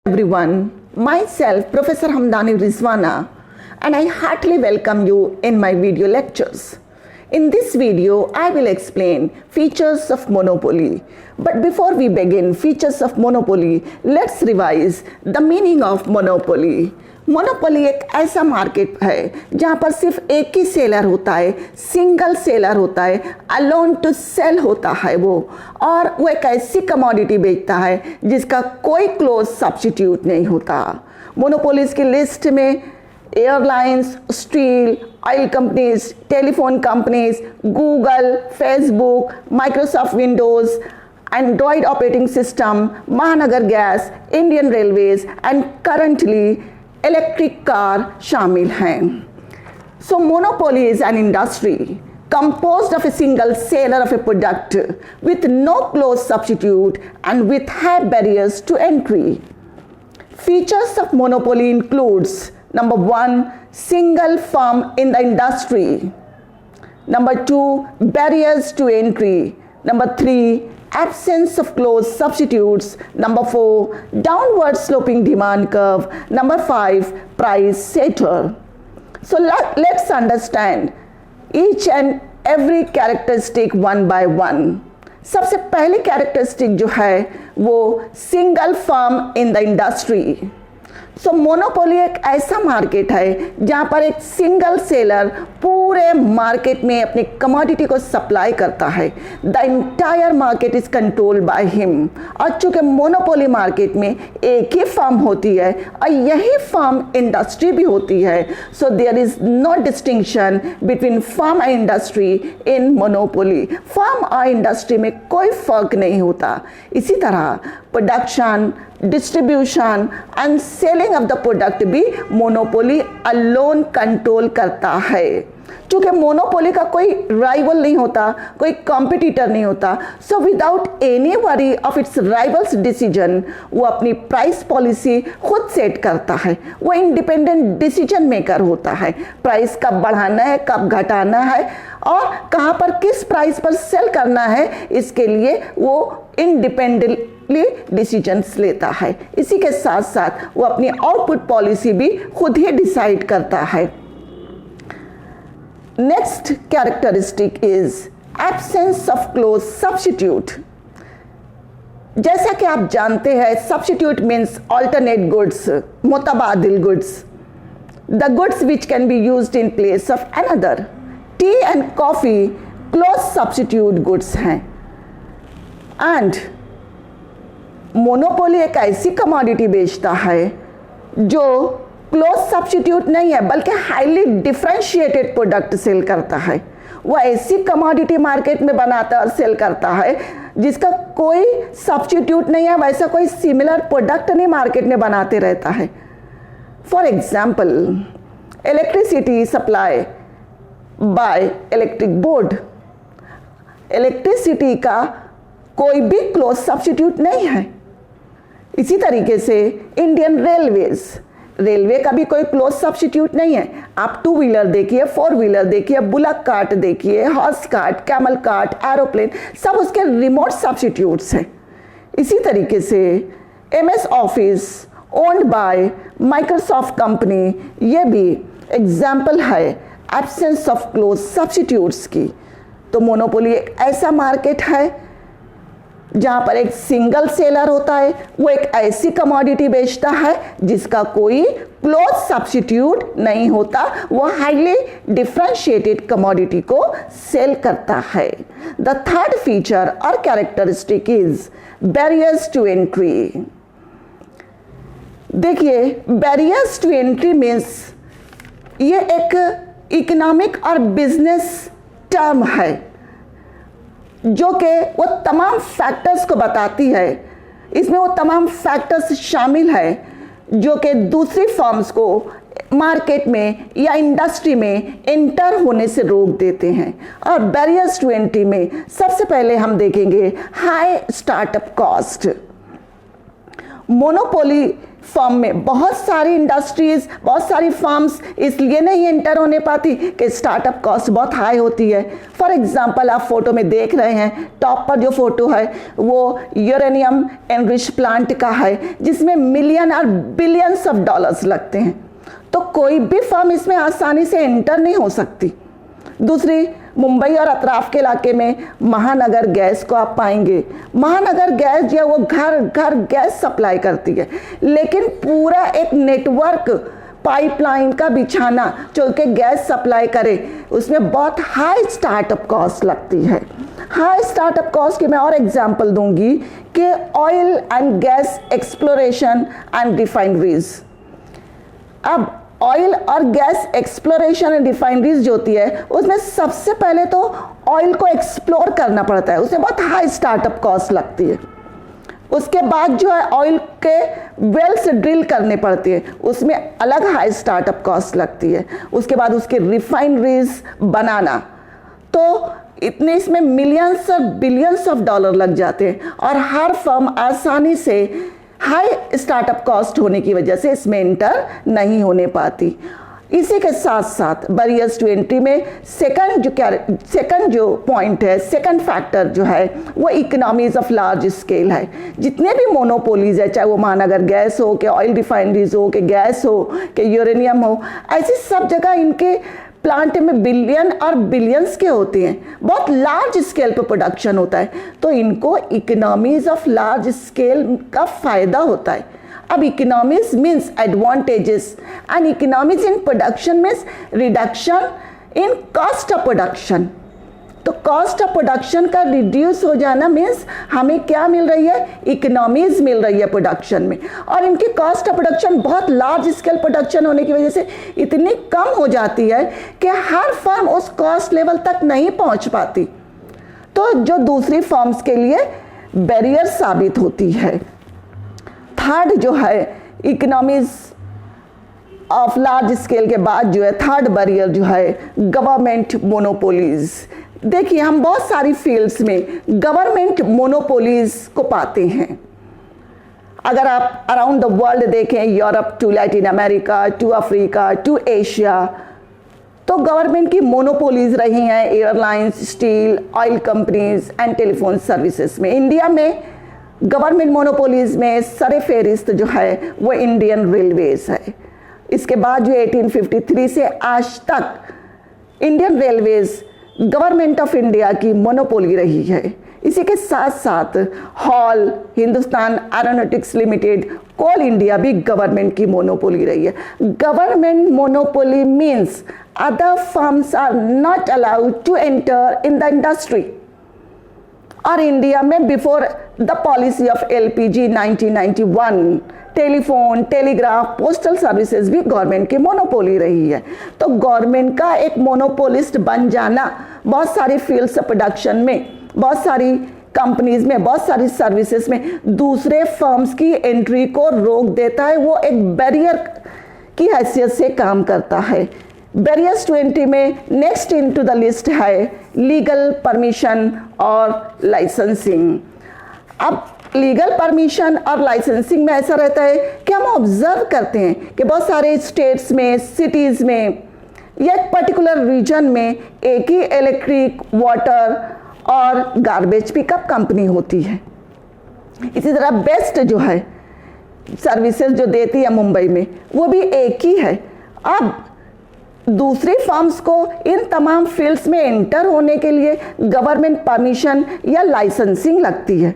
Everyone, myself Professor Hamdani Rizwana, and I heartily welcome you in my video lectures. In this video, I will explain features of monopoly. But before we begin features of monopoly, let's revise the meaning of monopoly. Monopoly एक ऐसा market है जहाँ पर सिर्फ एक ही seller होता है, single seller होता है, अलोन टू सेल होता है वो, और वो एक ऐसी कमोडिटी बेचता है जिसका कोई क्लोज सब्स्टिट्यूट नहीं होता। मोनोपोलीज की लिस्ट में airlines, steel, oil companies, telephone companies, Google, Facebook, Microsoft Windows, Android operating system, Mahanagar gas, Indian Railways and currently electric car शामिल हैं। So monopoly is an industry composed of a single seller of a product with no close substitute and with high barriers to entry. Features of monopoly includes number 1, single firm in the industry. Number 2, barriers to entry. Number 3, absence of close substitutes. Number 4, downward sloping demand curve. Number 5, price setter. So let's understand each and every characteristic one by one. सबसे पहली characteristic जो है वो single firm in the industry. So monopoly एक ऐसा market है जहाँ पर एक सिंगल सेलर पूरे मार्केट में अपनी कमोडिटी को सप्लाई करता है। The entire market is controlled by him. और चूंकि मोनोपोली मार्केट में एक ही फर्म होती है और यही फर्म इंडस्ट्री भी होती है, so there is no distinction between firm and industry in monopoly. Firm और इंडस्ट्री में कोई फर्क नहीं होता। इसी तरह production, distribution and selling of the product भी मोनोपोली अलोन कंट्रोल करता है। क्योंकि मोनोपोली का कोई राइवल नहीं होता, कोई कॉम्पिटिटर नहीं होता, so without any worry of its rivals decision वो अपनी प्राइस पॉलिसी खुद सेट करता है। वो इंडिपेंडेंट डिसीजन मेकर होता है। प्राइस कब बढ़ाना है, कब घटाना है और कहाँ पर किस प्राइस पर सेल करना है, इसके लिए वो इंडिपेंडेंटली डिसीजंस लेता है। इसी के साथ साथ वो अपनी आउटपुट पॉलिसी भी खुद ही डिसाइड करता है। Next characteristic is absence of close substitute. जैसा कि आप जानते हैं, सब्स्टिट्यूट मीन्स अल्टरनेट गुड्स, मुतबादिल goods, the goods which can be used in place of another. Tea and coffee close substitute goods हैं। एंड मोनोपोली एक ऐसी कमोडिटी बेचता है जो क्लोज सब्स्टिट्यूट नहीं है बल्कि हाईली डिफरेंशिएटेड प्रोडक्ट सेल करता है। वो ऐसी कमोडिटी मार्केट में बनाता और सेल करता है जिसका कोई सब्स्टिट्यूट नहीं है, वैसा कोई सिमिलर प्रोडक्ट नहीं मार्केट में बनाते रहता है। For example, electricity supply by electric board. Electricity का कोई भी क्लोज सब्स्टिट्यूट नहीं है। इसी तरीके से इंडियन रेलवेज, रेलवे का भी कोई क्लोज सब्स्टिट्यूट नहीं है। आप 2 व्हीलर देखिए, 4 व्हीलर देखिए, बुलक कार्ट देखिए, horse cart, camel cart, aeroplane, सब उसके रिमोट सब्स्टिट्यूट्स हैं। इसी तरीके से MS office owned by Microsoft company, ये भी एग्जाम्पल है एब्सेंस ऑफ क्लोज सब्स्टिट्यूट्स की। तो मोनोपोली एक ऐसा मार्केट है जहाँ पर एक सिंगल सेलर होता है, वो एक ऐसी कमोडिटी बेचता है जिसका कोई क्लोज सब्स्टिट्यूट नहीं होता, वो हाईली डिफरेंशिएटेड कमोडिटी को सेल करता है। द थर्ड फीचर और characteristic is barriers to entry. देखिए, बैरियर्स टू एंट्री मीन्स ये एक इकोनॉमिक और बिजनेस टर्म है जो कि वो तमाम फैक्टर्स को बताती है। इसमें वो तमाम फैक्टर्स शामिल है जो कि दूसरी फर्म्स को मार्केट में या इंडस्ट्री में एंटर होने से रोक देते हैं। और बैरियर्स टू एंट्री में सबसे पहले हम देखेंगे high startup cost. Monopoly firm में बहुत सारी इंडस्ट्रीज, बहुत सारी फर्म्स इसलिए नहीं एंटर होने पाती कि स्टार्टअप कॉस्ट बहुत हाई होती है। फॉर एग्जांपल आप फोटो में देख रहे हैं, टॉप पर जो फोटो है वो यूरेनियम एनरिच प्लांट का है जिसमें मिलियन और बिलियंस ऑफ डॉलर्स लगते हैं। तो कोई भी फर्म इसमें आसानी से एंटर नहीं हो सकती। दूसरी, मुंबई और अतराफ के इलाके में महानगर गैस को आप पाएंगे। महानगर गैस जो है वो घर घर गैस सप्लाई करती है, लेकिन पूरा एक नेटवर्क पाइपलाइन का बिछाना जो कि गैस सप्लाई करे, उसमें बहुत हाई स्टार्टअप कॉस्ट लगती है। हाई स्टार्टअप कॉस्ट की मैं और एग्जांपल दूंगी कि oil and gas exploration and refineries. अब ऑयल और गैस एक्सप्लोरेशन एंड रिफाइनरीज जो होती है उसमें सबसे पहले तो ऑयल को एक्सप्लोर करना पड़ता है, उसमें बहुत हाई स्टार्टअप कॉस्ट लगती है। उसके बाद जो है ऑयल के वेल्स ड्रिल करने पड़ती है, उसमें अलग हाई स्टार्टअप कॉस्ट लगती है। उसके बाद उसके रिफाइनरीज बनाना, तो इतने इसमें मिलियंस और बिलियंस ऑफ डॉलर लग जाते हैं और हर फर्म आसानी से हाई स्टार्टअप कॉस्ट होने की वजह से इसमें एंटर नहीं होने पाती। इसी के साथ साथ बैरियर्स टू एंट्री में सेकंड जो पॉइंट है, सेकंड फैक्टर जो है वो इकोनॉमीज ऑफ लार्ज स्केल है। जितने भी मोनोपोलीज है, चाहे वो महानगर गैस हो, कि ऑयल रिफाइनरीज हो, कि गैस हो, कि यूरेनियम हो, ऐसी सब जगह इनके प्लांट में बिलियन और बिलियंस के होते हैं, बहुत लार्ज स्केल पे प्रोडक्शन होता है, तो इनको इकोनॉमीज ऑफ लार्ज स्केल का फायदा होता है। अब economies means advantages and economies in production means reduction in cost of production. तो कॉस्ट ऑफ प्रोडक्शन का रिड्यूस हो जाना मीन्स हमें क्या मिल रही है, इकोनॉमीज मिल रही है प्रोडक्शन में। और इनकी कॉस्ट ऑफ प्रोडक्शन बहुत लार्ज स्केल प्रोडक्शन होने की वजह से इतनी कम हो जाती है कि हर फर्म उस कॉस्ट लेवल तक नहीं पहुंच पाती, तो जो दूसरी फर्म्स के लिए बैरियर साबित होती है। थर्ड जो है इकोनॉमीज ऑफ लार्ज स्केल के बाद जो है थर्ड बैरियर जो है गवर्नमेंट मोनोपोलीज। देखिए हम बहुत सारी फील्ड्स में गवर्नमेंट मोनोपोलीज को पाते हैं। अगर आप अराउंड द वर्ल्ड देखें, Europe to Latin America to Africa to Asia, तो गवर्नमेंट की मोनोपोलीज रही हैं airlines, steel, oil companies and telephone services में। इंडिया में गवर्नमेंट मोनोपोलीज में सरफहरिस्त जो है वो इंडियन रेलवेज है। इसके बाद जो 1853 से आज तक Indian railways government of India की मोनोपोली रही है। इसी के साथ साथ HAL, Hindustan aeronautics limited, coal India भी गवर्नमेंट की मोनोपोली रही है। Government monopoly means other firms are not allowed to enter in the industry. और इंडिया में before the policy of LPG 1991 telephone, telegraph, postal services भी गवर्नमेंट की monopoly रही है। तो गवर्नमेंट का एक मोनोपोलिस्ट बन जाना बहुत सारी फील्ड्स ऑफ प्रोडक्शन में, बहुत सारी कंपनीज में, बहुत सारी सर्विसेज में दूसरे फर्म्स की एंट्री को रोक देता है। वो एक बैरियर की हैसियत से काम करता है। बैरियर्स टू एंट्री में नेक्स्ट इनटू द लिस्ट है लीगल परमिशन और लाइसेंसिंग। अब लीगल परमिशन और लाइसेंसिंग में ऐसा रहता है कि हम ऑब्जर्व करते हैं कि बहुत सारे स्टेट्स में, सिटीज़ में या एक पर्टिकुलर रीजन में एक ही इलेक्ट्रिक, वाटर और गार्बेज पिकअप कंपनी होती है। इसी तरह बेस्ट जो है सर्विसेज जो देती है मुंबई में वो भी एक ही है। अब दूसरी फर्म्स को इन तमाम फील्ड्स में एंटर होने के लिए गवर्नमेंट परमिशन या लाइसेंसिंग लगती है।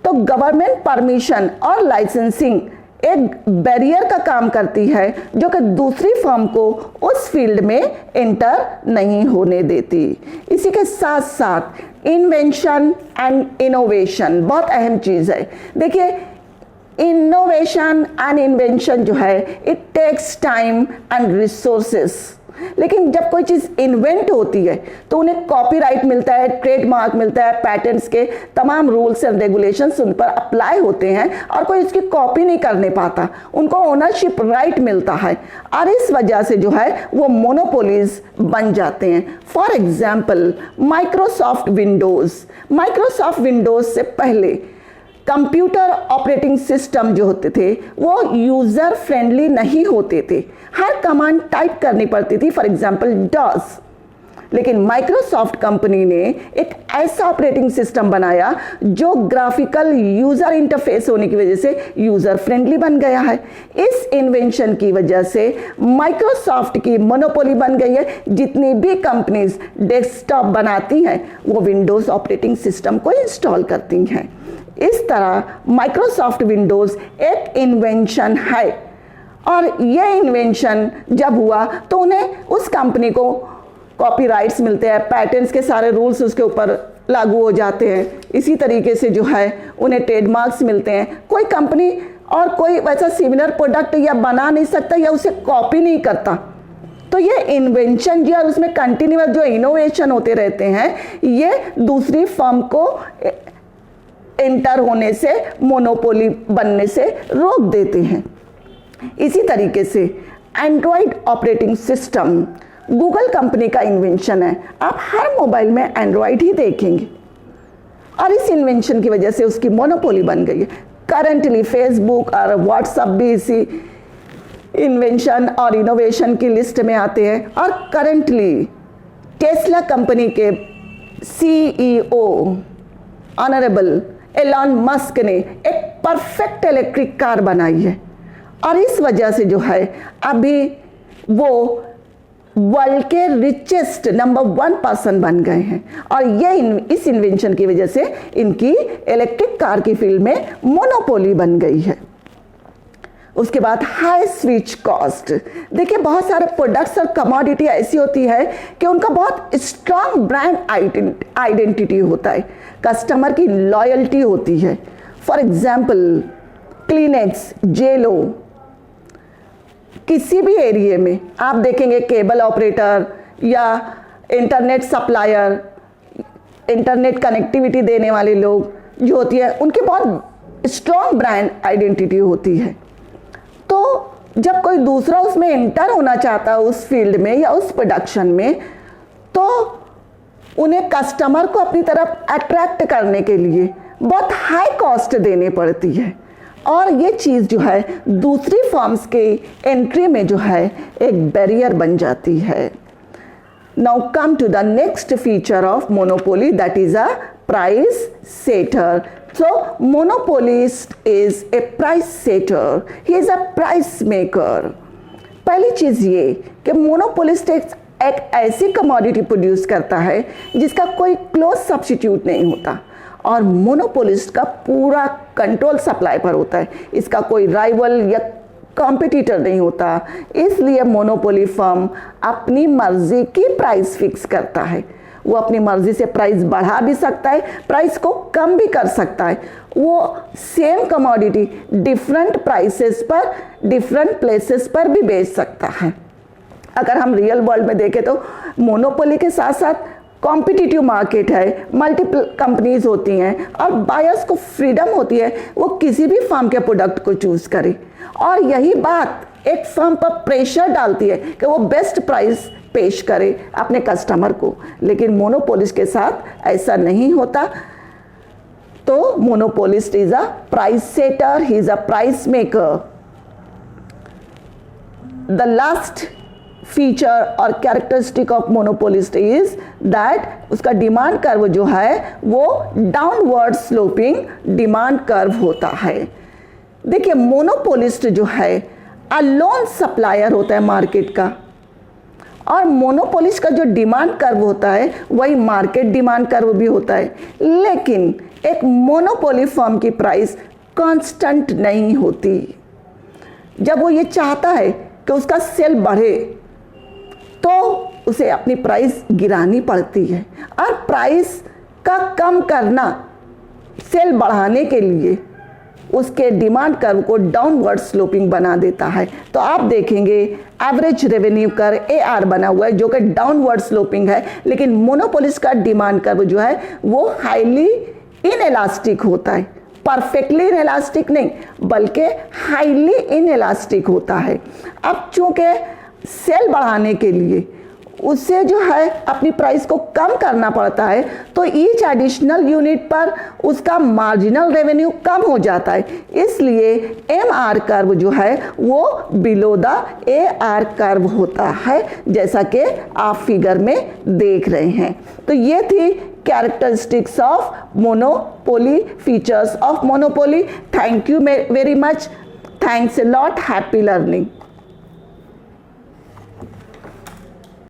तो गवर्नमेंट परमिशन और लाइसेंसिंग एक बैरियर का काम करती है जो कि दूसरी फर्म को उस फील्ड में एंटर नहीं होने देती। इसी के साथ साथ इन्वेंशन एंड इनोवेशन बहुत अहम चीज़ है। देखिए इनोवेशन एंड इन्वेंशन जो है it takes time and resources, लेकिन जब कोई चीज़ इन्वेंट होती है तो उन्हें कॉपीराइट मिलता है, ट्रेडमार्क मिलता है, पैटेंट्स के तमाम रूल्स एंड रेगुलेशंस उन पर अप्लाई होते हैं और कोई इसकी कॉपी नहीं करने पाता, उनको ओनरशिप राइट मिलता है और इस वजह से जो है वो मोनोपोलीज बन जाते हैं। फॉर एग्जाम्पल माइक्रोसॉफ्ट विंडोज़ से पहले कंप्यूटर ऑपरेटिंग सिस्टम जो होते थे वो यूज़र फ्रेंडली नहीं होते थे, हर कमांड टाइप करनी पड़ती थी, फॉर एग्जांपल डॉस। लेकिन माइक्रोसॉफ्ट कंपनी ने एक ऐसा ऑपरेटिंग सिस्टम बनाया जो ग्राफिकल यूज़र इंटरफेस होने की वजह से यूज़र फ्रेंडली बन गया है। इस इन्वेंशन की वजह से माइक्रोसॉफ्ट की मोनोपोली बन गई है। जितनी भी कंपनीज डेस्कटॉप बनाती हैं वो विंडोज़ ऑपरेटिंग सिस्टम को इंस्टॉल करती हैं। इस तरह माइक्रोसॉफ्ट विंडोज़ एक इन्वेंशन है, और यह इन्वेंशन जब हुआ तो उन्हें उस कंपनी को कॉपीराइट्स मिलते हैं, पैटेंट्स के सारे रूल्स उसके ऊपर लागू हो जाते हैं। इसी तरीके से जो है उन्हें ट्रेडमार्क्स मिलते हैं। कोई कंपनी और कोई वैसा सिमिलर प्रोडक्ट या बना नहीं सकता या उसे कॉपी नहीं करता। तो ये इन्वेंशन जो है उसमें कंटिन्यूअस जो इनोवेशन होते रहते हैं, ये दूसरी फर्म को एंटर होने से, मोनोपोली बनने से रोक देते हैं। इसी तरीके से Android operating system Google company का इन्वेंशन है। आप हर मोबाइल में एंड्रॉयड ही देखेंगे, और इस इन्वेंशन की वजह से उसकी मोनोपोली बन गई है। करंटली फेसबुक और व्हाट्सएप भी इसी इन्वेंशन और इनोवेशन की लिस्ट में आते हैं। और करंटली टेस्ला कंपनी के CEO ऑनरेबल एलन मस्क ने एक परफेक्ट इलेक्ट्रिक कार बनाई है, और इस वजह से जो है अभी वो वर्ल्ड के रिचेस्ट नंबर 1 पर्सन बन गए हैं। और ये इस इन्वेंशन की वजह से इनकी इलेक्ट्रिक कार की फील्ड में मोनोपोली बन गई है। उसके बाद हाई स्विच कॉस्ट। देखिए, बहुत सारे प्रोडक्ट्स और कमोडिटी ऐसी होती है कि उनका बहुत स्ट्रांग ब्रांड आइडेंटिटी होता है, कस्टमर की लॉयल्टी होती है। फॉर एग्जाम्पल क्लिनेक्स, जेलो, किसी भी एरिया में आप देखेंगे केबल ऑपरेटर या इंटरनेट सप्लायर, इंटरनेट कनेक्टिविटी देने वाले लोग जो होती है, उनकी बहुत स्ट्रॉन्ग ब्रांड आइडेंटिटी होती है। तो जब कोई दूसरा उसमें एंटर होना चाहता है उस फील्ड में या उस प्रोडक्शन में, तो उन्हें कस्टमर को अपनी तरफ अट्रैक्ट करने के लिए बहुत हाई कॉस्ट देनी पड़ती है, और ये चीज़ जो है दूसरी फर्म्स के एंट्री में जो है एक बैरियर बन जाती है। Now come to the next feature of monopoly, that is a price setter. So monopolist is a price setter, he is a price maker. पहली चीज़ ये कि मोनोपोलिस्ट एक ऐसी कमोडिटी प्रोड्यूस करता है जिसका कोई क्लोज सब्स्टिट्यूट नहीं होता, और मोनोपोलिस्ट का पूरा कंट्रोल सप्लाई पर होता है। इसका कोई राइवल या कॉम्पिटिटर नहीं होता, इसलिए मोनोपोली फर्म अपनी मर्जी की प्राइस फिक्स करता है। वो अपनी मर्जी से प्राइस बढ़ा भी सकता है, प्राइस को कम भी कर सकता है। वो सेम कमोडिटी डिफरेंट प्राइसेस पर, डिफरेंट प्लेसेस पर भी बेच सकता है। अगर हम रियल वर्ल्ड में देखें तो मोनोपोली के साथ साथ कॉम्पिटिटिव मार्केट है, मल्टीपल कंपनीज होती हैं, और बायर्स को फ्रीडम होती है वो किसी भी फर्म के प्रोडक्ट को चूज करे। और यही बात एक फर्म पर प्रेशर डालती है कि वो बेस्ट प्राइस पेश करे अपने कस्टमर को। लेकिन मोनोपोलिस्ट के साथ ऐसा नहीं होता। तो monopolist is a price setter, he is a price maker. The last feature और characteristic of monopolist is that उसका डिमांड कर्व जो है वो डाउनवर्ड स्लोपिंग डिमांड कर्व होता है। देखिए, मोनोपोलिस्ट जो है अलोन सप्लायर होता है मार्केट का, और मोनोपोलिस्ट का जो डिमांड कर्व होता है वही मार्केट डिमांड कर्व भी होता है। लेकिन एक मोनोपोली फर्म की प्राइस कांस्टेंट नहीं होती। जब वो ये चाहता है कि उसका सेल बढ़े तो उसे अपनी प्राइस गिरानी पड़ती है, और प्राइस का कम करना सेल बढ़ाने के लिए उसके डिमांड कर्व को डाउनवर्ड स्लोपिंग बना देता है। तो आप देखेंगे एवरेज रेवेन्यू कर्व AR बना हुआ है जो कि डाउनवर्ड स्लोपिंग है, लेकिन मोनोपोलिस्ट का डिमांड कर्व जो है वो हाईली इनएलास्टिक होता है। परफेक्टली इनएलास्टिक नहीं बल्कि हाईली इनएलास्टिक होता है। अब चूंकि सेल बढ़ाने के लिए उससे जो है अपनी प्राइस को कम करना पड़ता है, तो ईच एडिशनल यूनिट पर उसका मार्जिनल रेवेन्यू कम हो जाता है। इसलिए MR कर्व जो है वो बिलो द AR कर्व होता है, जैसा कि आप फिगर में देख रहे हैं। तो ये थी characteristics of monopoly, features of monopoly. Thank you very much. Thanks a lot. Happy learning.